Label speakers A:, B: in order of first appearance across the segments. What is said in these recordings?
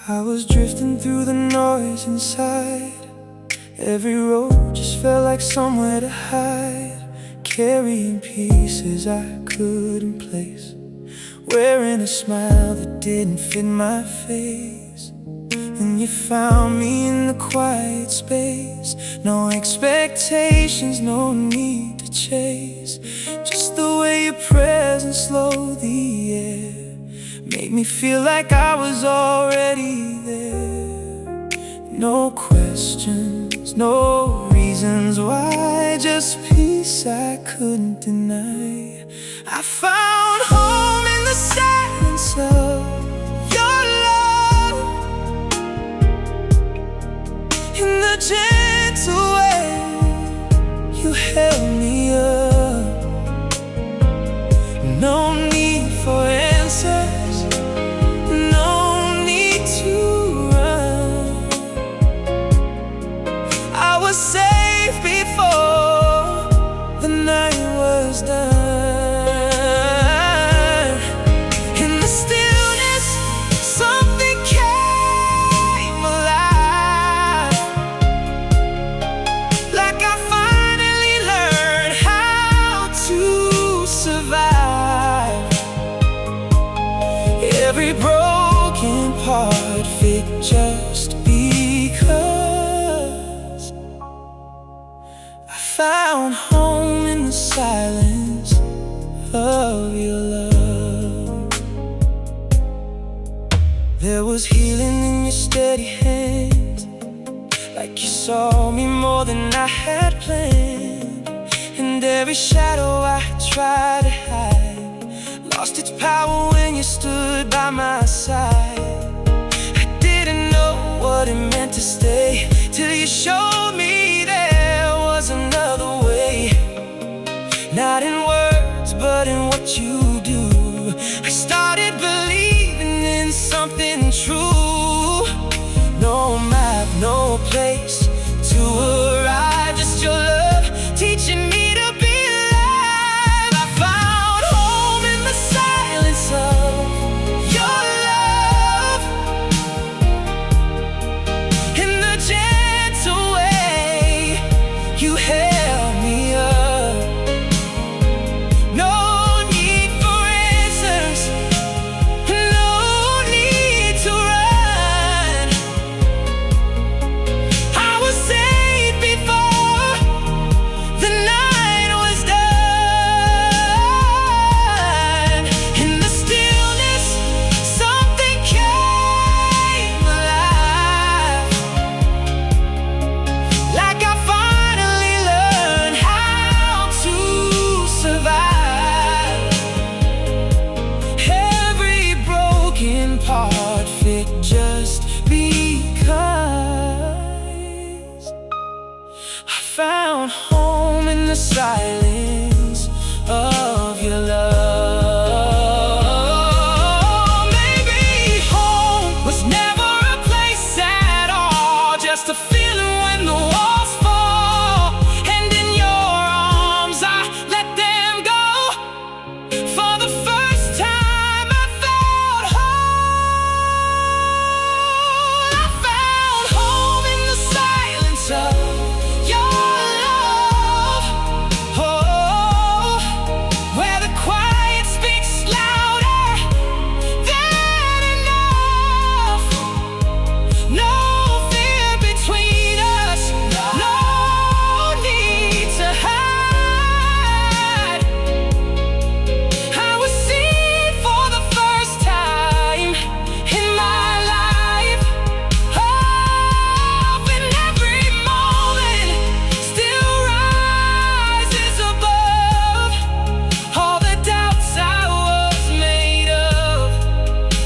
A: I was drifting through the noise inside. Every road just felt like somewhere to hide, carrying pieces I couldn't place, wearing a smile that didn't fit my face. And you found me in the quiet space. No expectations, no need to chase. Just the way your presence slowed the air made me feel like I was already there. No questions, no reasons why, just peace I couldn't deny. I found home in the silence of your love, in the gentle way you held me up. No need for answers, no need to run. I was safe before the night was done. Every broken part fit just because I found home in the silence of your love. There was healing in your steady hands, like you saw me more than I had planned. And every shadow I tried to hide lost its power when you stood by my side. I didn't know what it meant to stay till you showed me there was another way. Not in words, but in what you do. I started believing in something true. No map, no place to arrive, just your love teaching me to be alive. I found home in the silence of your love, in the gentle way you held me up. No need for answers, no need to run. I was safe before the night was done. In the stillness, something came alive, like I finally learned how to survive. Every broken part fit just because I found home in the silence of your love. Maybe home was never a place at all, just a feeling when the walls fall. And in your arms I let them go. For the first time I felt whole. I found home in the silence of your love. Oh, where the quiet speaks louder than enough. No fear between us, no need to hide. I was seen for the first time in my life. Hope in every moment still rises above all the doubts I was made of.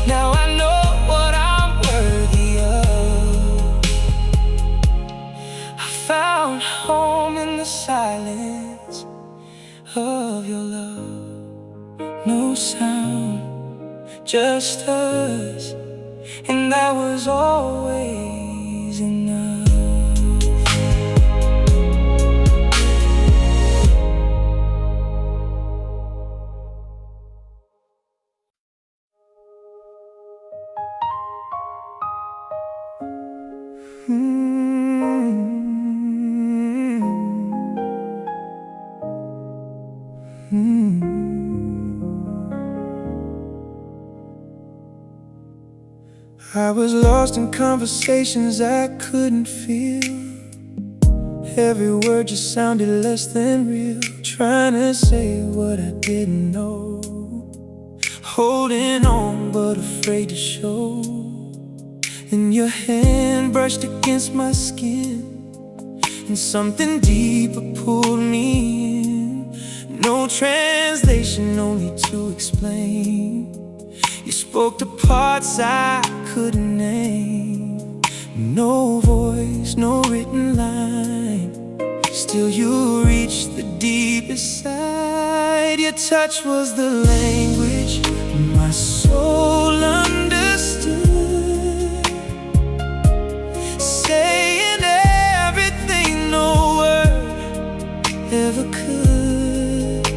A: Now I know what I'm worthy of. I found home in the silence of your love. No sound, just us, and that was always enough. I was lost in conversations I couldn't feel. Every word just sounded less than real. Trying to say what I didn't know, holding on but afraid to show. And your hand brushed against my skin, and something deeper pulled me in. No translation, no need to explain. You spoke to parts I couldn't name. No voice, no written line, still you reached the deepest side. Your touch was the language my soul understood, saying everything no word ever could.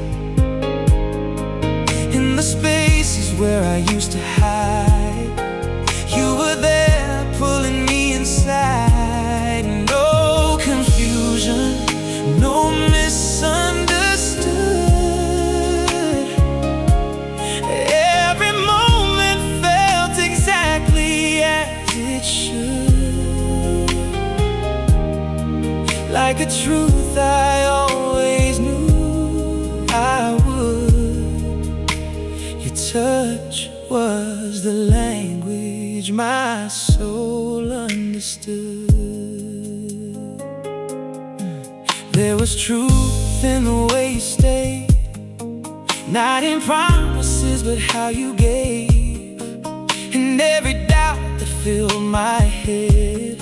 A: In the spaces where I used to hide, you were there pulling me inside. No confusion, no misunderstood. Every moment felt exactly as it should, like a truth I always knew I would. Your touch was the language my soul understood. There was truth in the way you stayed, not in promises but how you gave. And every doubt that filled my head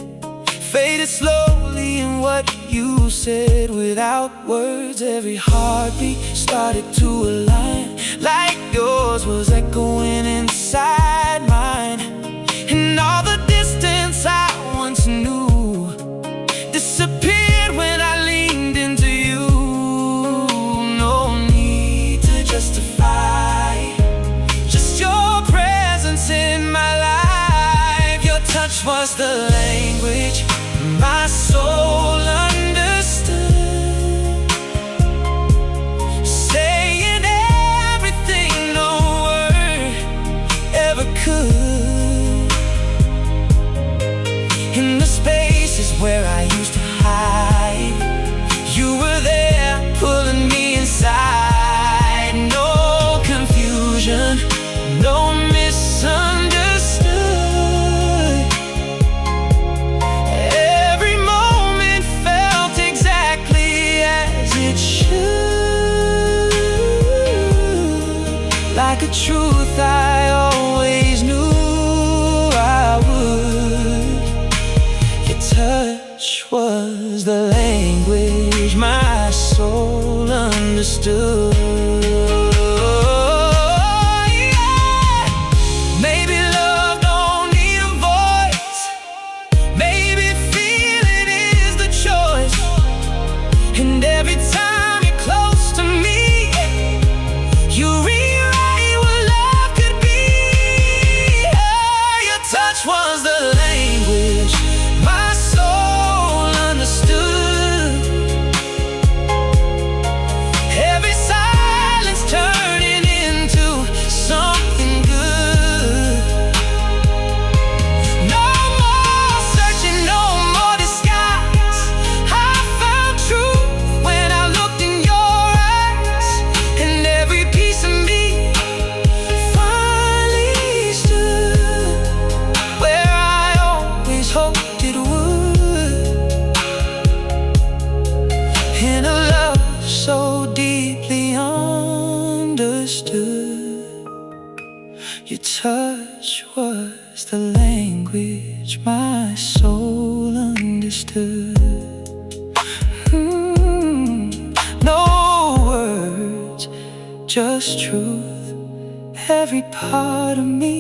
A: faded slowly in what you said. Without words, every heartbeat started to align, like yours was echoing inside mine. And all the distance I once knew disappeared when I leaned into you. No need to justify, just your presence in my life. Your touch was the language my soul understood, saying everything no word ever could. In the spaces where I used to hide, you were there pulling me inside. No confusion, no misunderstood. Every moment felt exactly as it should, like a truth I always knew I would. Your touch was the language my soul understood. Yeah. Maybe love don't need a voice, maybe feeling is the choice. And every time you're close to me, you rewrite what love could be. Your touch was the language my soul understood. Every silence turning into something good. No more searching, no more disguise. I found truth when I looked in your eyes. And every piece of me finally stood where I always hoped it would. In a love so deeply understood, your touch was the language my soul understood. No words, just truth. Every part of me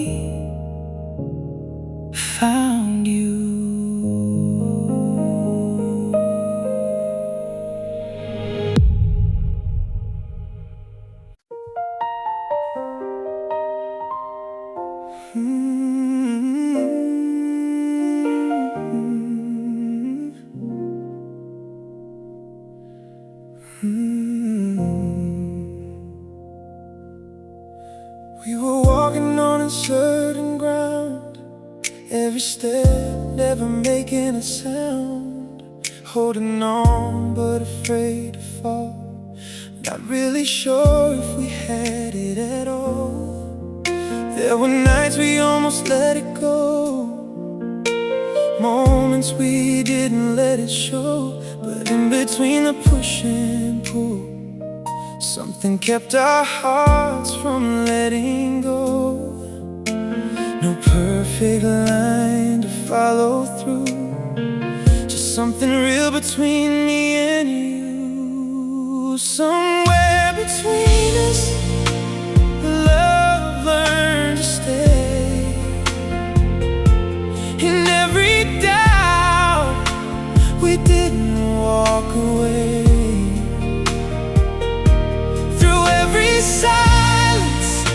A: found you. We were walking on uncertain ground, Every step, never making a sound, holding on but afraid to fall. Not really sure if we had it at all. There were nights we almost let it go, moments we didn't let it show. But in between the push and pull, something kept our hearts from letting go. No perfect line to follow through, just something real between me and you. Somewhere between us, love learned to stay. In every doubt, we didn't walk away. Through every silence,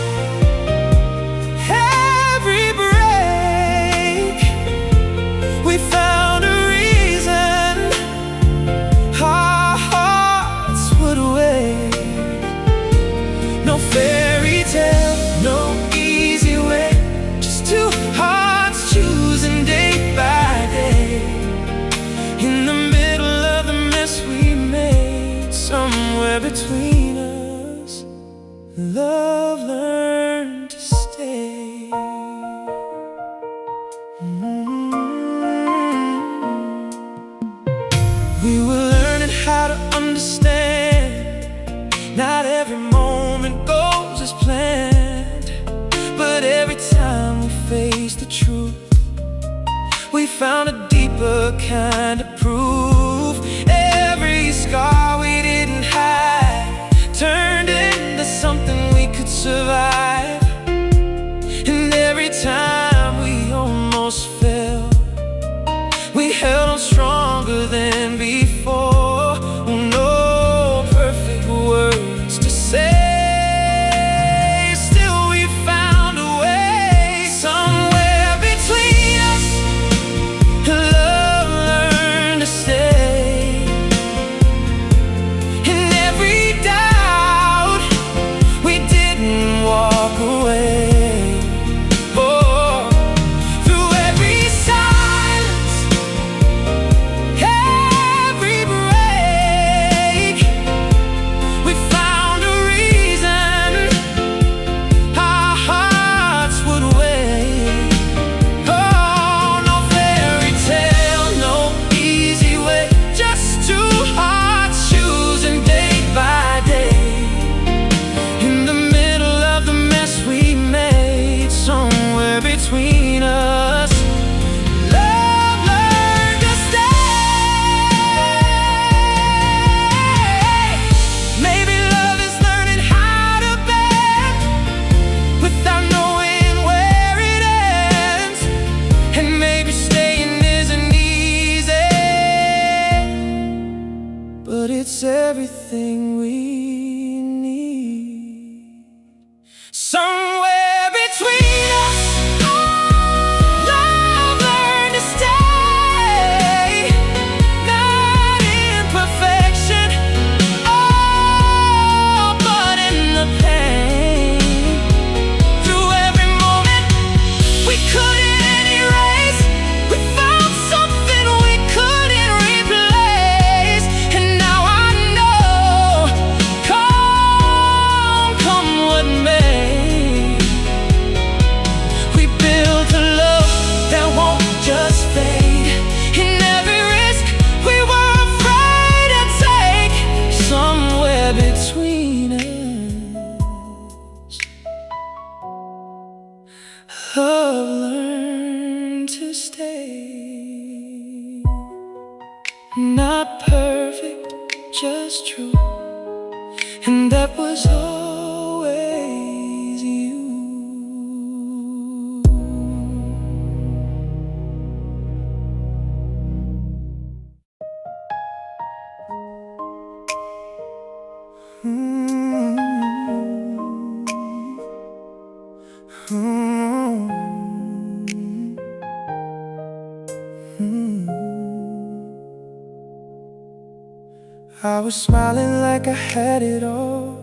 A: every break, we found a reason our hearts would wait. No fairy tale, no easy way, just two hearts choosing day by day. In the middle of the mess we made, somewhere between us, love learned to stay. We were learning how to understand. Not every moment goes as planned, but every time we faced the truth, we found a deeper kind of proof. Every scar we didn't hide turned into something we could survive. And every time we almost fell, we held on stronger than before. No perfect words to say, still we found a way. Somewhere between us, love learned to stay. In every doubt, we didn't walk away. Oh, through every silence, every break, we found a reason our hearts would wait. Oh, no fairy tale, no easy way, just two hearts choosing day by day. In the middle of the mess we made, somewhere between us, love learned to stay. Maybe love is learning how to bend without knowing where it ends. And maybe staying isn't easy, but it's everything we need. Somewhere between us, love learned to stay. Not in perfection, oh, but in the pain. Through every moment we couldn't erase, we found something we couldn't replace. And now I know, come what may, we built a love that won't just fade. In every risk we were afraid to take, somewhere between us, love learned to stay. Not perfect, just true, and that was always you. I was smiling like I had it all,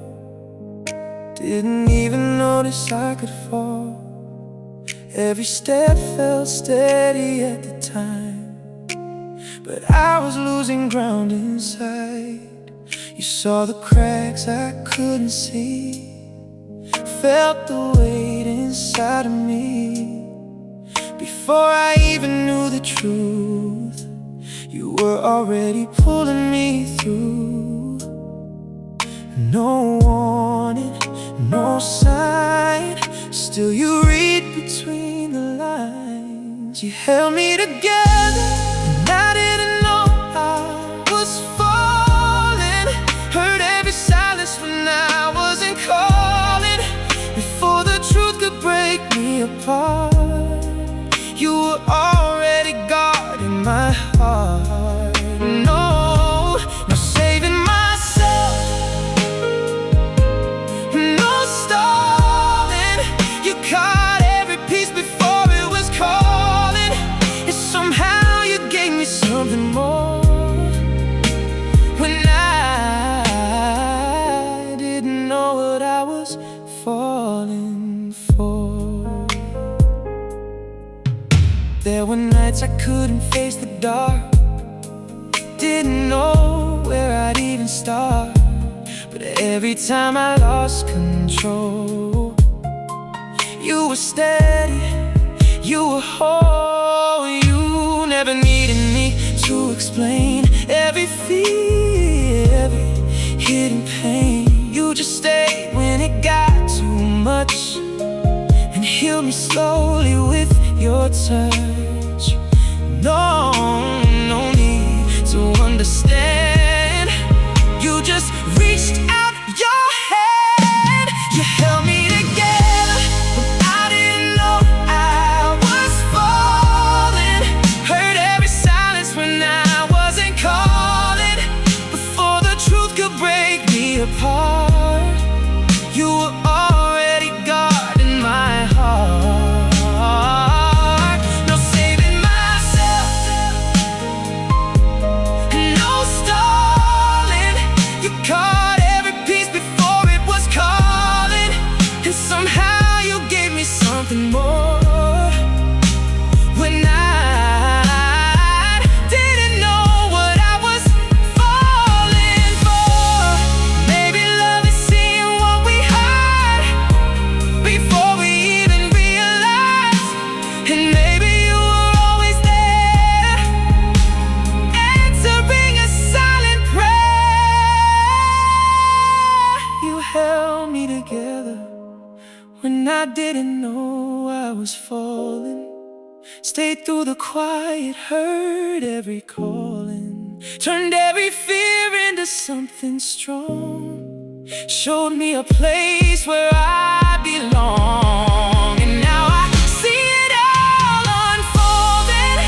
A: didn't even notice I could fall. Every step felt steady at the time, but I was losing ground inside. You saw the cracks I couldn't see, felt the weight inside of me. Before I even knew the truth, you were already pulling me through. No warning, no sign, still you read between the lines. You held me together, and I didn't know I was falling. Heard every silence when I wasn't calling. Before the truth could break me apart, you were already guarding my heart. No, no saving myself, no stalling. You caught every piece before it was calling, and somehow you gave me something more when I didn't know what I was falling for. There were nights I couldn't face the dark, didn't know where I'd even start. But every time I lost control, you were steady, you were whole. You never needed me to explain every fear, every hidden pain. You just stayed when it got too much, and healed me slowly with your touch. No, no need to understand. You just reached out your hand. You held me together when I didn't know I was falling. Heard every silence when I wasn't calling. Before the truth could break me apart, you were already guarding my heart. Something more when I didn't know what I was falling for. Maybe love is seeing what we heard before we even realized. And maybe you were always there, answering a silent prayer. You held me together when I didn't know I was falling. Stayed through the quiet, heard every calling, turned every fear into something strong. Showed me a place where I belong. And now I see it all unfolding.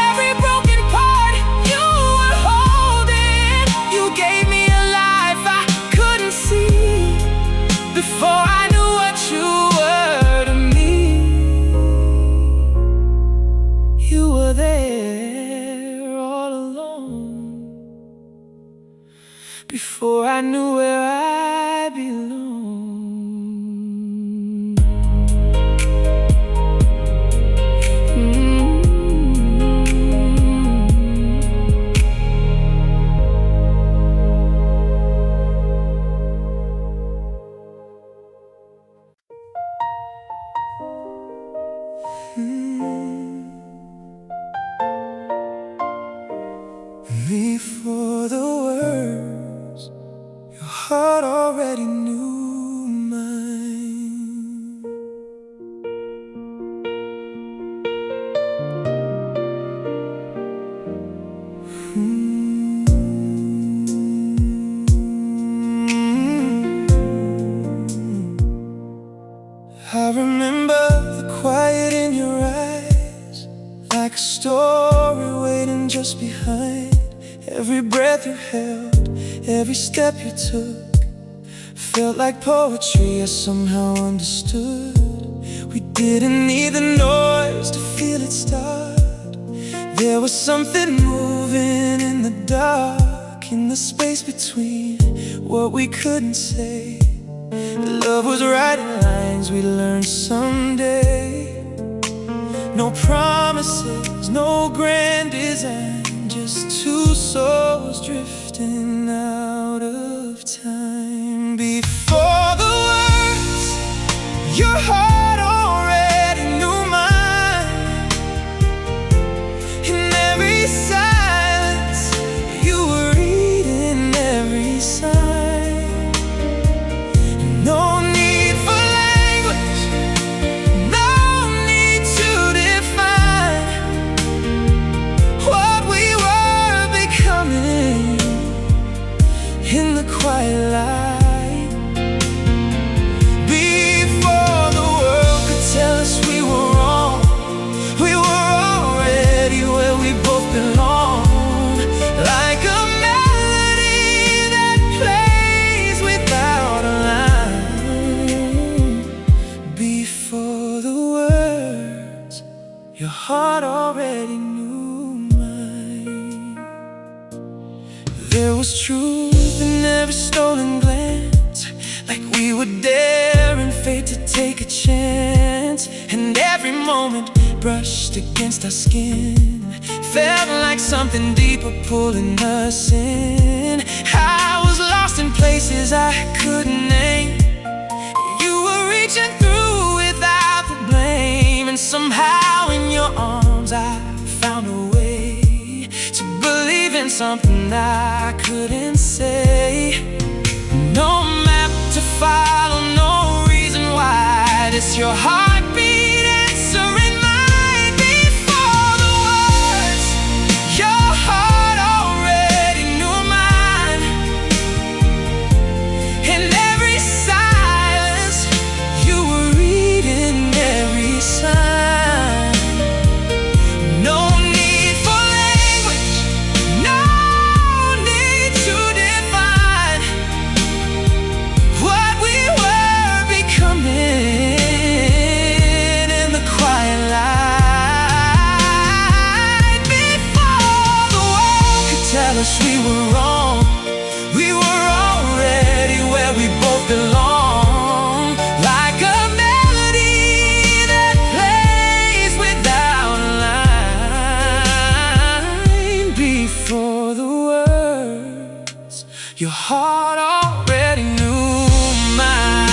A: Every broken part you were holding. You gave me a life I couldn't see before I knew what you were to me. You were there all along, before I knew where I belonged. Before the words, your heart already knew mine. I remember the quiet in your eyes, like a story waiting just behind. Every breath you held, every step you took, felt like poetry I somehow understood. We didn't need the noise to feel it start. There was something moving in the dark, in the space between what we couldn't say. Love was writing lines we learned someday. No promises, no grand design, just two souls drifting out of time. Before the words, your heart already knew mine. In every silence, you were reading every sign. No need for language, no need to define what we were becoming in the quiet light. Before the world could tell us we were wrong, we were already where we both belong. Like a melody that plays without a line. Before the words, your heart already knew mine. There was truth in every stolen glance, like we were daring fate to take a chance. And every moment brushed against our skin felt like something deeper pulling us in. I was lost in places I couldn't name. You were reaching through without the blame. And somehow in your arms I found a way to believe in something I couldn't say. No map to follow, no reason why. This your heartbeat answering mine. Before the words, your heart already knew mine. In every silence, you were reading every sign. No need for language, no need to define what we were becoming in the quiet light. Before the world could tell us we were wrong, we were already where we both belong. Like a melody that plays without a line. Before the words, your heart already knew mine.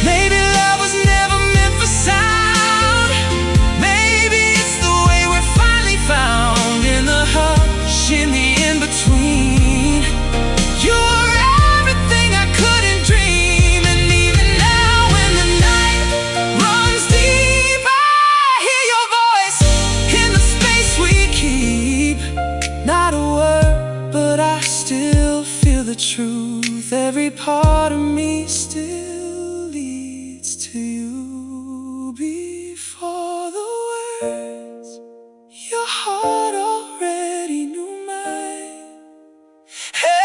A: Maybe love was never meant for sound. Maybe it's the way we're finally found. In the hush, in the in-between, you were everything I couldn't dream. And even now when the night runs deep, I hear your voice in the space we keep. Not a word, but I still feel the truth. Every part of me still leads to you. Before the words, your heart already knew mine.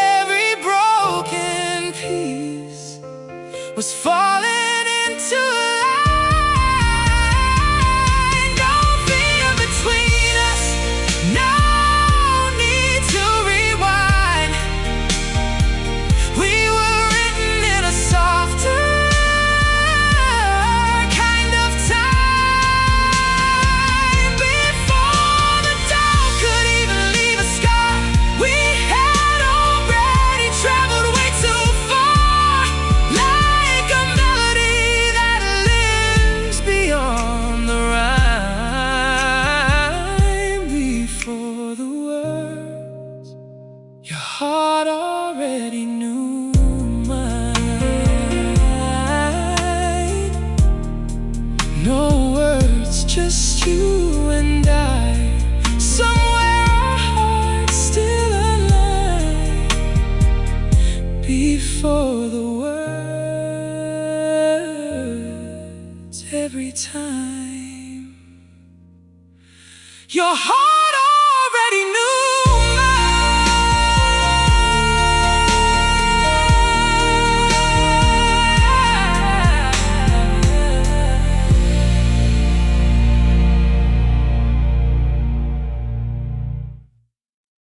A: Every broken piece was falling into line. No fear between us, no need to rewind. We were written in a softer kind of time. Before the doubt could even leave a scar, we had already traveled way too far. Like a melody that lives beyond the rhyme. Before the words, your heart already knew mine. No words, just you and I. Somewhere our hearts still align. Before the words, every time. Your heart